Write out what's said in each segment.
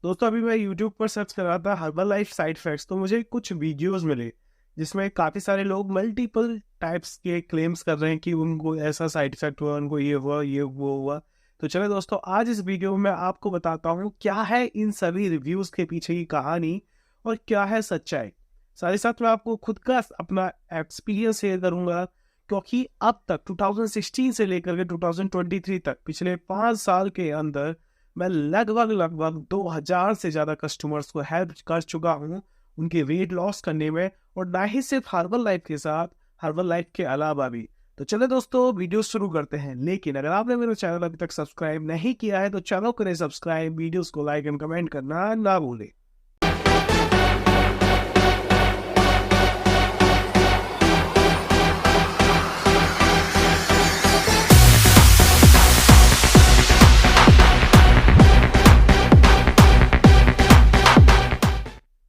दोस्तों अभी मैं यूट्यूब पर सर्च कर रहा था हर्बल लाइफ साइड इफेक्ट्स, तो मुझे कुछ वीडियोस मिले जिसमें काफ़ी सारे लोग मल्टीपल टाइप्स के क्लेम्स कर रहे हैं कि उनको ऐसा साइड इफेक्ट हुआ, उनको ये हुआ, ये वो हुआ। तो चलो दोस्तों, आज इस वीडियो में मैं आपको बताता हूँ क्या है इन सभी रिव्यूज़ के पीछे की कहानी और क्या है सच्चाई। साथ ही साथ मैं आपको खुद का अपना एक्सपीरियंस शेयर करूँगा, क्योंकि अब तक 2016 से लेकर के 2023 तक पिछले 5 साल के अंदर मैं लगभग 2000 से ज़्यादा कस्टमर्स को हेल्प कर चुका हूँ उनके वेट लॉस करने में, और ना ही सिर्फ हर्बल लाइफ के साथ, हर्बल लाइफ के अलावा भी। तो चले दोस्तों, वीडियो शुरू करते हैं। लेकिन अगर आपने मेरा चैनल अभी तक सब्सक्राइब नहीं किया है तो चैनल करें सब्सक्राइब, वीडियोस को लाइक एंड कमेंट करना ना भूलें।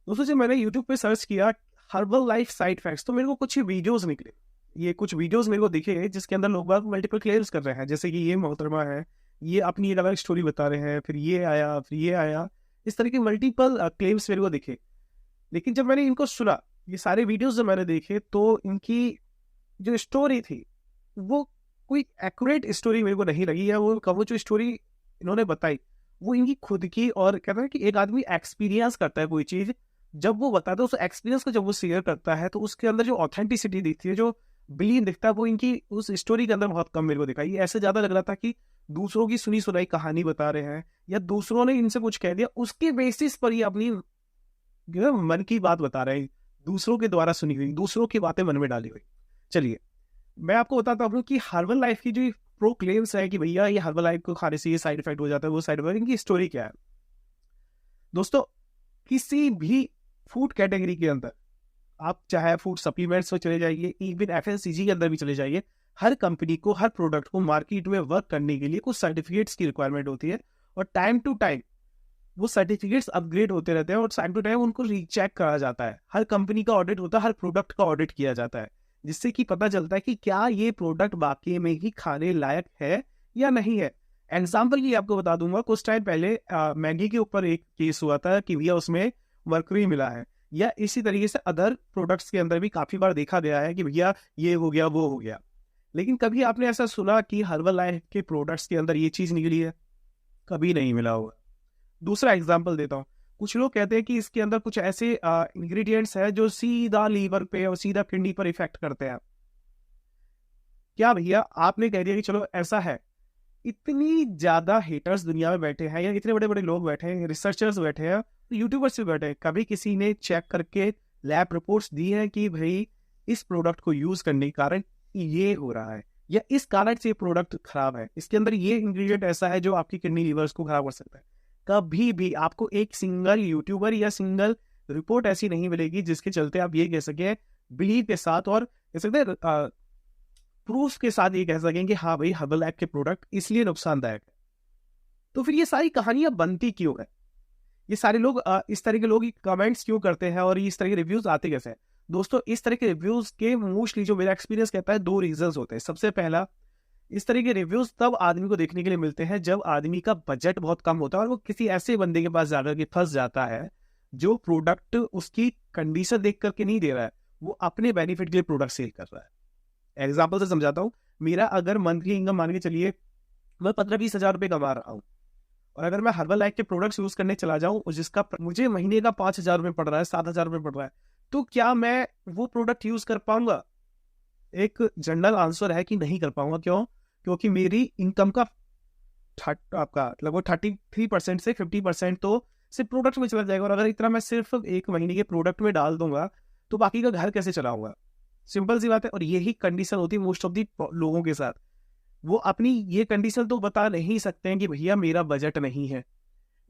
दोस्तों जब मैंने YouTube पे सर्च किया हर्बल लाइफ साइड इफेक्ट्स, तो मेरे को कुछ वीडियोस निकले। ये कुछ वीडियोस मेरे को दिखे जिसके अंदर लोग बाग मल्टीपल क्लेम्स कर रहे हैं, जैसे कि ये मोहतरमा है, ये अपनी एक अलग स्टोरी बता रहे हैं, फिर ये आया, फिर ये आया। इस तरह के मल्टीपल क्लेम्स मेरे को दिखे। लेकिन जब मैंने इनको सुना, ये सारे वीडियोस जब मैंने देखे, तो इनकी जो स्टोरी थी वो कोई एक्यूरेट स्टोरी मेरे को नहीं लगी। या वो जो स्टोरी इन्होंने बताई वो इनकी खुद की, और कहते हैं कि एक आदमी एक्सपीरियंस करता है कोई चीज़, जब वो बताता है उस एक्सपीरियंस को, जब वो शेयर करता है तो उसके अंदर जो ऑथेंटिसिटी दिखती है, जो बिलीव दिखता है, वो इनकी उस स्टोरी के अंदर बहुत कम मेरे को दिखाई। ऐसे ज़्यादा लग रहा था कि दूसरों की सुनी सुनाई कहानी बता रहे हैं, या दूसरों ने इनसे कुछ कह दिया उसके बेसिस पर ये अपनी मन की बात बता रहे हैं, दूसरों के द्वारा सुनी हुई, दूसरों की बातें मन में डाली हुई। चलिए मैं आपको बताता हूँ कि हर्बल लाइफ की जो प्रो क्लेम्स है कि भैया ये हर्बल लाइफ को खाने से ये साइड इफेक्ट हो जाता है, वो साइड इफेक्ट, इनकी स्टोरी क्या है। दोस्तों किसी भी फूड कैटेगरी के अंदर, आप चाहे फूड सप्लीमेंट्स में चले जाइए, इवन एफएमसीजी के अंदर भी चले जाइए, हर कंपनी को, हर प्रोडक्ट को मार्केट में वर्क करने के लिए कुछ सर्टिफिकेट्स की रिक्वायरमेंट होती है, और टाइम टू टाइम वो सर्टिफिकेट्स अपग्रेड होते रहते हैं, और टाइम टू टाइम उनको रीचेक करा जाता है। हर कंपनी का ऑडिट होता है, हर प्रोडक्ट का ऑडिट किया जाता है, जिससे कि पता चलता है कि क्या ये प्रोडक्ट वाकई में ही खाने लायक है या नहीं है। एग्जाम्पल की आपको बता दूंगा, कुछ टाइम पहले मैगी के ऊपर एक केस हुआ था कि भैया उसमें मरकरी मिला है, या इसी तरीके से अदर प्रोडक्ट्स के अंदर भी काफी बार देखा गया है कि भैया ये हो गया, वो हो गया। लेकिन कभी आपने ऐसा सुना कि हर्बल लाइफ के प्रोडक्ट्स के अंदर ये चीज निकली है? कभी नहीं मिला होगा। दूसरा एग्जाम्पल देता हूँ, कुछ लोग कहते हैं कि इसके अंदर कुछ ऐसे इंग्रेडिएंट्स हैं जो सीधा लीवर पे और सीधा किडनी पर इफेक्ट करते हैं। क्या भैया आपने कह दिया कि चलो ऐसा है? इतनी ज्यादा हेटर्स दुनिया में बैठे हैं, या इतने बड़े बड़े लोग बैठे हैं, रिसर्चर्स बैठे हैं, यूट्यूबर्स भी बैठे हैं, कभी किसी ने चेक करके लैब रिपोर्ट्स दी है कि भाई इस प्रोडक्ट को यूज करने के कारण ये हो रहा है, या इस कारण से ये प्रोडक्ट खराब है, इसके अंदर ये इंग्रेडिएंट ऐसा है जो आपकी किडनी लीवर्स को खराब कर सकता है? कभी भी आपको एक सिंगल यूट्यूबर या सिंगल रिपोर्ट ऐसी नहीं मिलेगी जिसके चलते आप ये कह सके बिलीव के साथ, और कह सकते हैं प्रूफ के साथ ये कह सकें कि हाँ भाई हर्बल लाइफ के प्रोडक्ट इसलिए नुकसानदायक है। तो फिर ये सारी कहानियां बनती क्यों है? ये सारे लोग इस तरह के लोग कमेंट्स क्यों करते हैं, और इस तरह के रिव्यूज आते कैसे हैं? दोस्तों इस तरह के रिव्यूज के मोस्टली, जो मेरा एक्सपीरियंस कहता है, दो रीजंस होते हैं। सबसे पहला, इस तरह के रिव्यूज तब आदमी को देखने के लिए मिलते हैं जब आदमी का बजट बहुत कम होता है, और वो किसी ऐसे बंदे के पास जाकर के फंस जाता है जो प्रोडक्ट उसकी कंडीशन देख करके नहीं दे रहा है, वो अपने बेनिफिट के लिए प्रोडक्ट सेल कर रहा है। एग्जाम्पल से समझाता हूँ, मेरा अगर मंथली इनकम मान के चलिए मैं 15-20 हजार रुपये कमा रहा हूँ, और अगर मैं हर्बल लाइफ के प्रोडक्ट्स यूज करने चला जाऊँ और जिसका मुझे महीने का 5,000 रुपये पड़ रहा है, 7,000 रुपये पड़ रहा है, तो क्या मैं वो प्रोडक्ट यूज कर पाऊंगा? एक जनरल आंसर है कि नहीं कर पाऊंगा। क्यों? क्योंकि मेरी इनकम का आपका लगभग 33% से 50% तो सिर्फ प्रोडक्ट में चला जाएगा, और अगर इतना मैं सिर्फ एक महीने के प्रोडक्ट में डाल दूंगा तो बाकी का घर कैसे चलाऊंगा? सिंपल सी बात है। और यही कंडीशन होती है मोस्ट ऑफ दी लोगों के साथ। वो अपनी ये कंडीशन तो बता नहीं सकते हैं कि भैया मेरा बजट नहीं है,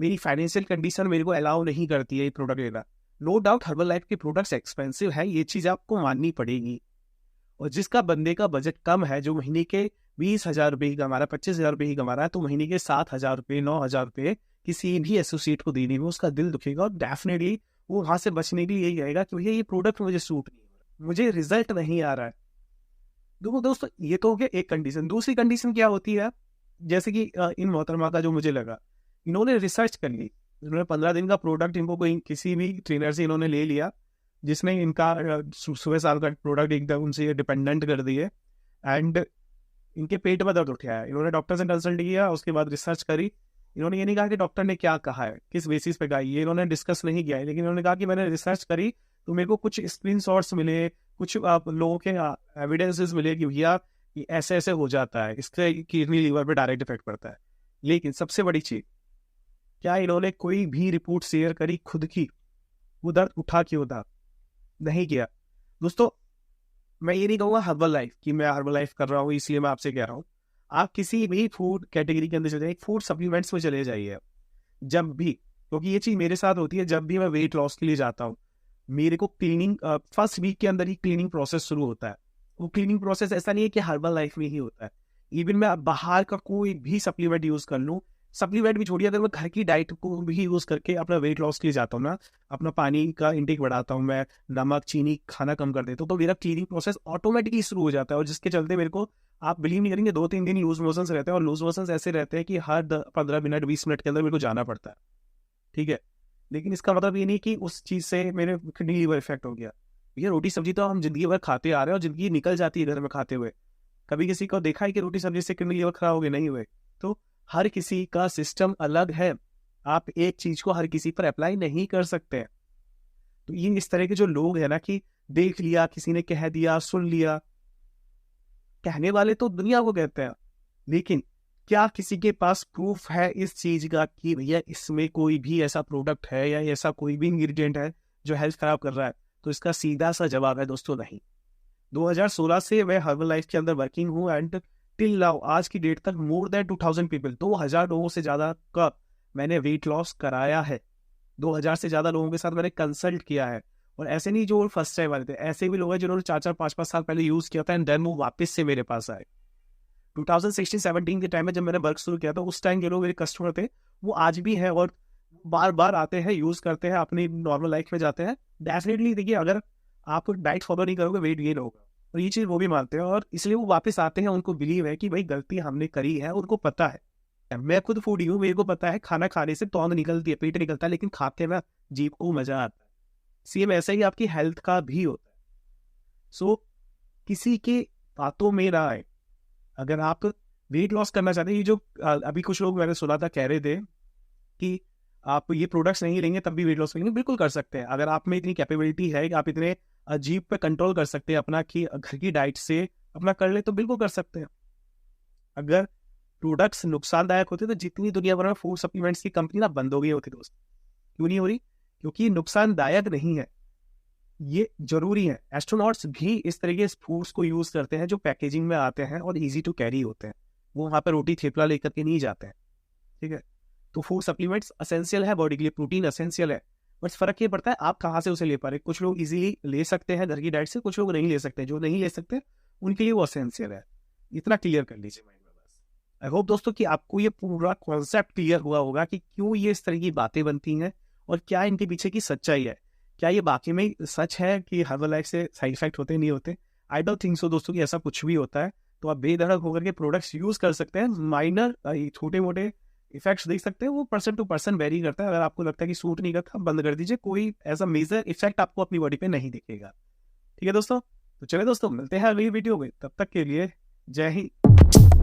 मेरी फाइनेंशियल कंडीशन मेरे को अलाउ नहीं करती है ये प्रोडक्ट लेना। नो डाउट हर्बल लाइफ के प्रोडक्ट्स एक्सपेंसिव है, ये चीज आपको माननी पड़ेगी। और जिसका बंदे का बजट कम है, जो महीने के 20,000 रुपये ही कमा रहा है, 25,000 रुपये ही कमा रहा है, तो महीने के 7,000 रुपये, 9,000 रुपये किसी भी एसोसिएट को देने में उसका दिल दुखेगा, और डेफिनेटली वो वहां से बचने के लिए यही कहेगा कि भैया ये प्रोडक्ट मुझे सूट नहीं हो रहा, मुझे रिजल्ट नहीं आ रहा है। देखो दोस्तों, ये तो हो गया एक कंडीशन। दूसरी कंडीशन क्या होती है, जैसे कि इन मोहतरमा का जो मुझे लगा, इन्होंने रिसर्च कर ली इन्होंने 15 दिन का प्रोडक्ट इनको कोई किसी भी ट्रेनर से इन्होंने ले लिया, जिसने इनका 16 साल का प्रोडक्ट एकदम उनसे डिपेंडेंट कर दिए, एंड इनके पेट में दर्द उठाया। इन्होंने डॉक्टर से कंसल्ट किया, उसके बाद रिसर्च करी। इन्होंने ये नहीं कहा कि डॉक्टर ने क्या कहा है, किस बेसिस पे कहा, ये इन्होंने डिस्कस नहीं किया है, लेकिन इन्होंने कहा कि मैंने रिसर्च करी तो मेरे को कुछ स्क्रीनशॉट्स मिले, कुछ लोगों के एविडेंसेस मिले कि भैया ये ऐसे ऐसे हो जाता है, इससे किडनी लीवर पे डायरेक्ट इफेक्ट पड़ता है। लेकिन सबसे बड़ी चीज, क्या इन्होंने कोई भी रिपोर्ट शेयर करी खुद की? वो दर्द उठा क्यों था? नहीं किया। दोस्तों, मैं ये नहीं कहूँगा हर्बल लाइफ कि मैं हर्बल लाइफ कर रहा हूँ इसलिए मैं आपसे कह रहा हूँ। आप किसी भी फूड कैटेगरी के अंदर चले जाइए, फूड सप्लीमेंट्स में चले जाइए जब भी, क्योंकि ये चीज़ मेरे साथ होती है। जब भी मैं वेट लॉस के लिए जाता हूँ, मेरे को क्लीनिंग फर्स्ट वीक के अंदर ही क्लीनिंग प्रोसेस शुरू होता है। वो क्लीनिंग प्रोसेस ऐसा नहीं है कि हर्बल लाइफ में ही होता है। इवन मैं बाहर का कोई भी सप्लीमेंट यूज कर लूँ, सप्लीमेंट भी छोड़िए, अगर मैं घर की डाइट को भी यूज करके अपना वेट लॉस के लिए जाता हूँ ना, अपना पानी का इंटेक बढ़ाता हूँ, मैं नमक चीनी खाना कम कर देता हूँ, तो मेरा क्लीनिंग प्रोसेस ऑटोमेटिकली शुरू हो जाता है। और जिसके चलते मेरे को, आप बिलीव नहीं करेंगे, 2-3 दिन लूज मोशंस रहते हैं, और लूज मोशंस ऐसे रहते हैं कि हर 15 मिनट 20 मिनट के अंदर मेरे को जाना पड़ता है। ठीक है, लेकिन इसका मतलब ये नहीं कि उस चीज से मेरे किडनी लीवर इफेक्ट हो गया। ये रोटी सब्जी तो हम जिंदगी भर खाते आ रहे हैं, और जिंदगी निकल जाती है घर में खाते हुए। कभी किसी को देखा है कि रोटी सब्जी से किडनी लीवर खराब हो गए? नहीं हुए। तो हर किसी का सिस्टम अलग है, आप एक चीज को हर किसी पर अप्लाई नहीं कर सकते। तो ये इस तरह के जो लोग हैं ना, कि देख लिया, किसी ने कह दिया, सुन लिया, कहने वाले तो दुनिया को कहते हैं, लेकिन क्या किसी के पास प्रूफ है इस चीज का कि भैया इसमें कोई भी ऐसा प्रोडक्ट है या ऐसा कोई भी इंग्रेडिएंट है जो हेल्थ खराब कर रहा है? तो इसका सीधा सा जवाब है दोस्तों, नहीं। 2016 से मैं हर्बल लाइफ के अंदर वर्किंग हूँ, एंड टिल नाउ, आज की डेट तक मोर देन 2000 पीपल, 2000 लोगों से ज्यादा का मैंने वेट लॉस कराया है। 2000 से ज्यादा लोगों के साथ मैंने कंसल्ट किया है। और ऐसे नहीं जो फर्स्ट टाइम वाले थे, ऐसे भी लोग हैं जिन्होंने 4-4, 5-5 साल पहले यूज किया था, एंड देन वो वापस से मेरे पास आए। 2016-17 के टाइम में जब मैंने वर्क शुरू किया था, उस टाइम के लोग मेरे कस्टमर थे, वो आज भी हैं, और बार बार आते हैं, यूज करते हैं, अपनी नॉर्मल लाइफ में जाते हैं। डेफिनेटली देखिए, अगर आप डाइट फॉलो नहीं करोगे, वेट गेन होगा, और ये चीज वो भी मानते हैं, और इसलिए वो वापस आते हैं। उनको बिलीव है कि भाई गलती हमने करी है, उनको पता है। मैं खुद फूडी हूँ, मेरे को पता है खाना खाने से तौंद निकलती है, पेट निकलता है, लेकिन खाते में जीभ को मजा आता है। सेम ऐसा ही आपकी हेल्थ का भी होता है। सो किसी के बातों में ना आए। अगर आप वेट लॉस करना चाहते हैं, ये जो अभी कुछ लोग मैंने सुना था कह रहे थे कि आप ये प्रोडक्ट्स नहीं लेंगे तब भी वेट लॉस करेंगे, बिल्कुल कर सकते हैं। अगर आप में इतनी कैपेबिलिटी है कि आप इतने जीभ पे कंट्रोल कर सकते हैं अपना, कि घर की डाइट से अपना कर ले, तो बिल्कुल कर सकते हैं। अगर प्रोडक्ट्स नुकसानदायक होते तो जितनी दुनिया भर में फूड सप्लीमेंट्स की कंपनी ना बंद हो गई होती दोस्त। क्यों नहीं हो रही? क्योंकि नुकसानदायक नहीं है, ये जरूरी है। एस्ट्रोनॉट्स भी इस तरह के फूड्स को यूज करते हैं जो पैकेजिंग में आते हैं और इजी टू कैरी होते हैं। वो वहां पर रोटी थेपला लेकर के नहीं जाते हैं। ठीक है, तो फूड सप्लीमेंट्स असेंशियल है बॉडी के लिए, प्रोटीन असेंशियल है, बस फर्क ये पड़ता है आप कहाँ से उसे ले पा रहे। कुछ लोग इजीली ले सकते हैं घर की डाइट से, कुछ लोग नहीं ले सकते। जो नहीं ले सकते उनके लिए वो असेंशियल है। इतना क्लियर कर लीजिए माइंड में बस। आई होप दोस्तों कि आपको ये पूरा कॉन्सेप्ट क्लियर हुआ होगा कि क्यों ये इस तरह की बातें बनती हैं और क्या इनके पीछे की सच्चाई है। क्या ये बाकी में सच है कि हर्बल लाइफ से साइड इफेक्ट होते नहीं होते? आई डोंट थिंक सो दोस्तों कि ऐसा कुछ भी होता है। तो आप बेधड़क होकर के प्रोडक्ट्स यूज कर सकते हैं। माइनर छोटे मोटे इफेक्ट्स देख सकते हैं, वो पर्सन टू पर्सन वेरी करता है। अगर आपको लगता है कि सूट नहीं करता, बंद कर दीजिए। कोई ऐसा मेजर इफेक्ट आपको अपनी बॉडी पे नहीं दिखेगा। ठीक है दोस्तों, तो चलिए दोस्तों, मिलते हैं अगली वीडियो में। तब तक के लिए जय हिंद।